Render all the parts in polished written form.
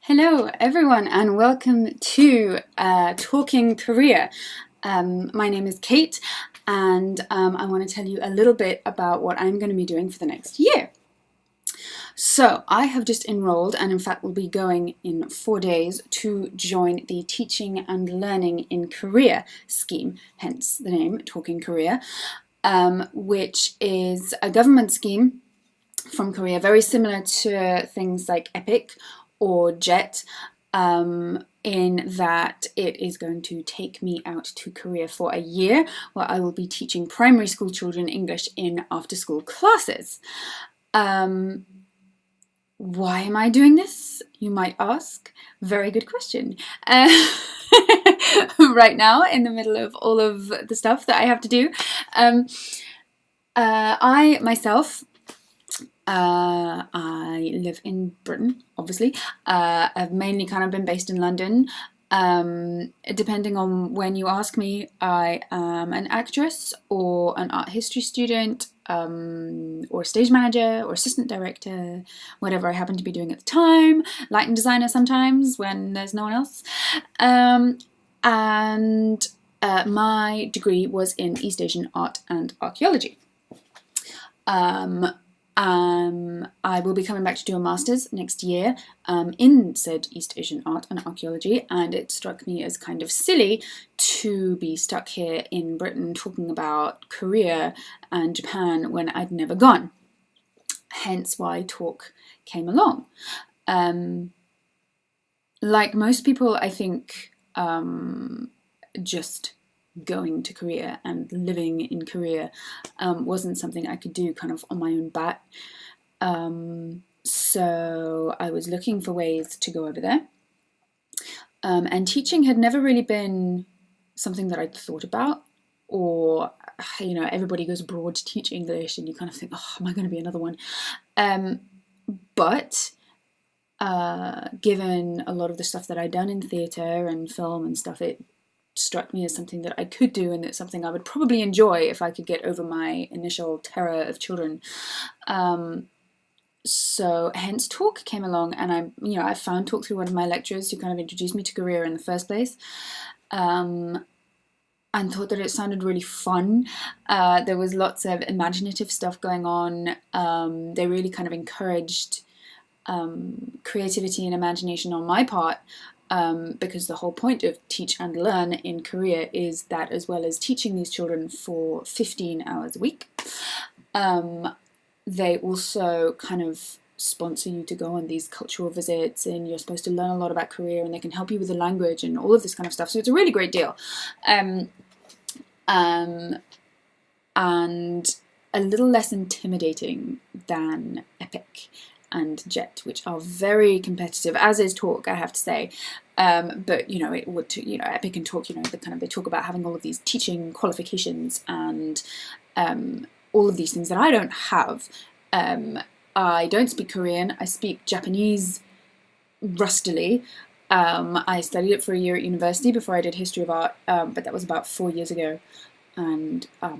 Hello, everyone, and welcome to Talking Career. My name is Kate, and I want to tell you a little bit about what I'm going to be doing for the next year. So, I have just enrolled, and in fact, will be going in 4 days to join the Teaching and Learning in Korea scheme, hence the name Talking Korea, which is a government scheme from Korea, very similar to things like EPIC or JET, in that it is going to take me out to Korea for a year, where I will be teaching primary school children English in after-school classes. Why am I doing this, you might ask? Very good question. Right now, in the middle of all of the stuff that I have to do, I myself, I live in Britain, obviously. I've mainly kind of been based in London. Depending on when you ask me, I am an actress or an art history student, or stage manager or assistant director, whatever I happen to be doing at the time, lighting designer sometimes when there's no one else. My degree was in East Asian art and archaeology. I will be coming back to do a master's next year in said East Asian art and archaeology, and it struck me as kind of silly to be stuck here in Britain talking about Korea and Japan when I'd never gone. Hence why Talk came along. Like most people, I think just going to Korea and living in Korea wasn't something I could do kind of on my own bat. So I was looking for ways to go over there. And teaching had never really been something that I'd thought about, or, everybody goes abroad to teach English and you kind of think, oh, am I going to be another one? But given a lot of the stuff that I'd done in theatre and film and stuff, it struck me as something that I could do, and it's something I would probably enjoy if I could get over my initial terror of children. So hence Talk came along, and I found Talk through one of my lecturers who kind of introduced me to Korea in the first place, and thought that it sounded really fun. There was lots of imaginative stuff going on. They really kind of encouraged creativity and imagination on my part. Because the whole point of Teach and Learn in Korea is that, as well as teaching these children for 15 hours a week, they also kind of sponsor you to go on these cultural visits, and you're supposed to learn a lot about Korea, and they can help you with the language and all of this kind of stuff. So it's a really great deal. And a little less intimidating than EPIC and JET, which are very competitive, as is Talk, I have to say. But it would, EPIC and Talk, they talk about having all of these teaching qualifications and all of these things that I don't have. I don't speak Korean. I speak Japanese rustily. I studied it for a year at university before I did history of art, but that was about 4 years ago, and I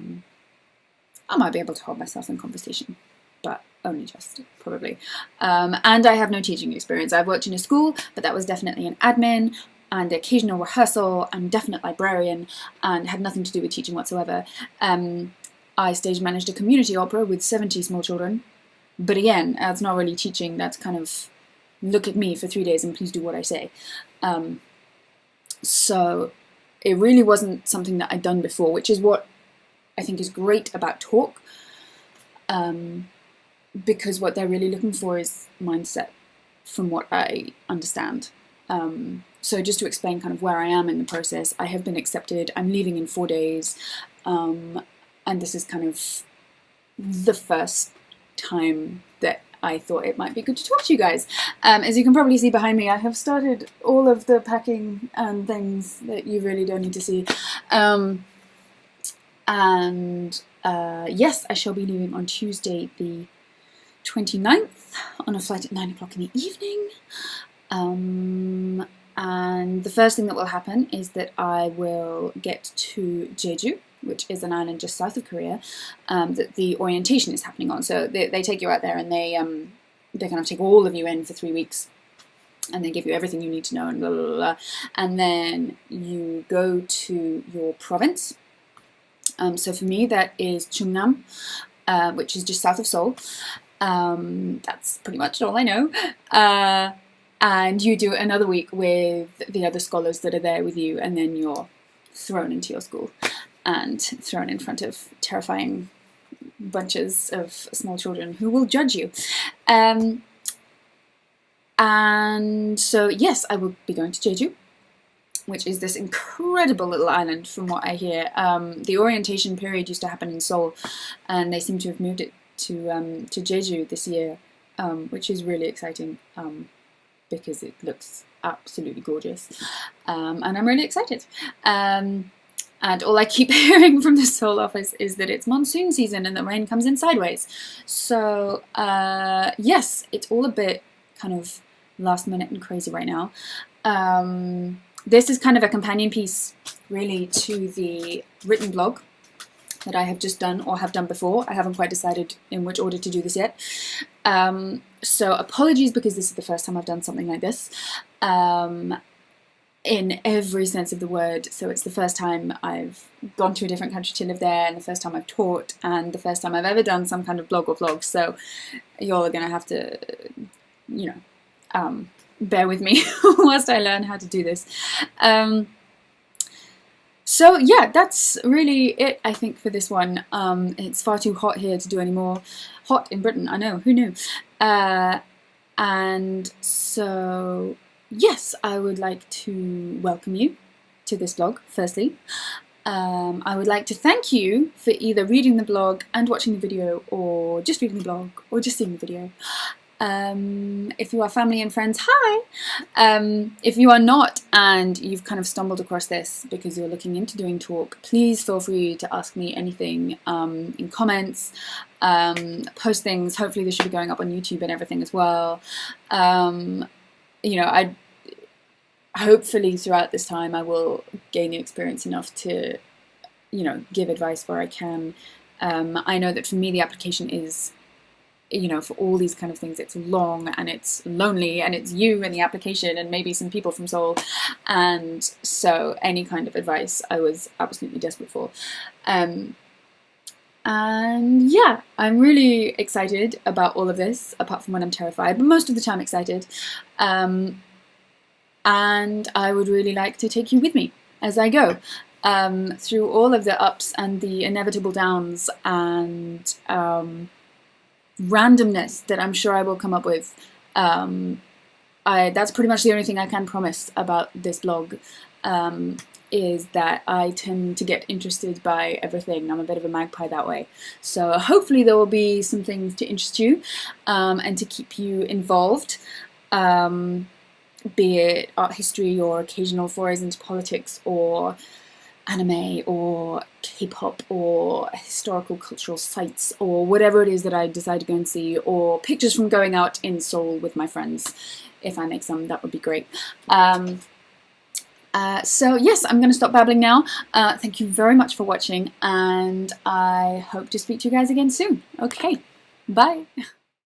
might be able to hold myself in conversation, but only just, probably. And I have no teaching experience. I've worked in a school, but that was definitely an admin and occasional rehearsal and definite librarian, and had nothing to do with teaching whatsoever. I stage managed a community opera with 70 small children, but again, that's not really teaching. That's kind of, look at me for 3 days and please do what I say. So it really wasn't something that I'd done before, which is what I think is great about Talk. Because what they're really looking for is mindset, from what I understand. So just to explain kind of where I am in the process, I have been accepted. I'm leaving in 4 days, and this is kind of the first time that I thought it might be good to talk to you guys. As you can probably see behind me, I have started all of the packing and things that you really don't need to see. Yes, I shall be leaving on Tuesday the 29th on a flight at 9 o'clock in the evening. And the first thing that will happen is that I will get to Jeju, which is an island just south of Korea, that the orientation is happening on. So they take you out there, and they kind of take all of you in for 3 weeks. and they give you everything you need to know, and blah, blah, blah, blah. And then you go to your province. So for me, that is Chungnam, which is just south of Seoul. That's pretty much all I know. And you do another week with the other scholars that are there with you, and then you're thrown into your school and thrown in front of terrifying bunches of small children who will judge you. And so, yes, I will be going to Jeju, which is this incredible little island from what I hear. The orientation period used to happen in Seoul, and they seem to have moved it to Jeju this year, which is really exciting because it looks absolutely gorgeous. And I'm really excited. And all I keep hearing from the Seoul office is that it's monsoon season and the rain comes in sideways. So, yes, it's all a bit kind of last minute and crazy right now. This is kind of a companion piece, really, to the written blog that I have just done or have done before. I haven't quite decided in which order to do this yet. So apologies, because this is the first time I've done something like this, in every sense of the word. So it's the first time I've gone to a different country to live there, and the first time I've taught, and the first time I've ever done some kind of blog or vlog. So y'all are going to have to, you know, bear with me whilst I learn how to do this. So yeah, that's really it, I think, for this one. It's far too hot here to do any more. Hot in Britain, I know, who knew? And so, yes, I would like to welcome you to this blog, firstly. I would like to thank you for either reading the blog and watching the video, or just reading the blog, or just seeing the video. If you are family and friends, hi! If you are not, and you've kind of stumbled across this because you're looking into doing talk, please feel free to ask me anything in comments, post things. Hopefully this should be going up on YouTube and everything as well. You know, hopefully throughout this time I will gain the experience enough to, you know, give advice where I can. I know that for me the application is, you know, for all these kind of things, it's long and it's lonely, and it's you and the application and maybe some people from Seoul, and so any kind of advice I was absolutely desperate for. And yeah, I'm really excited about all of this, apart from when I'm terrified, but most of the time excited. And I would really like to take you with me as I go through all of the ups and the inevitable downs and randomness that I'm sure I will come up with. That's pretty much the only thing I can promise about this blog, is that I tend to get interested by everything. I'm a bit of a magpie that way. So hopefully there will be some things to interest you and to keep you involved, be it art history or occasional forays into politics or anime or K-pop or historical cultural sites or whatever it is that I decide to go and see, or pictures from going out in Seoul with my friends. If I make some, that would be great. So yes, I'm going to stop babbling now. Thank you very much for watching, and I hope to speak to you guys again soon. Okay, bye.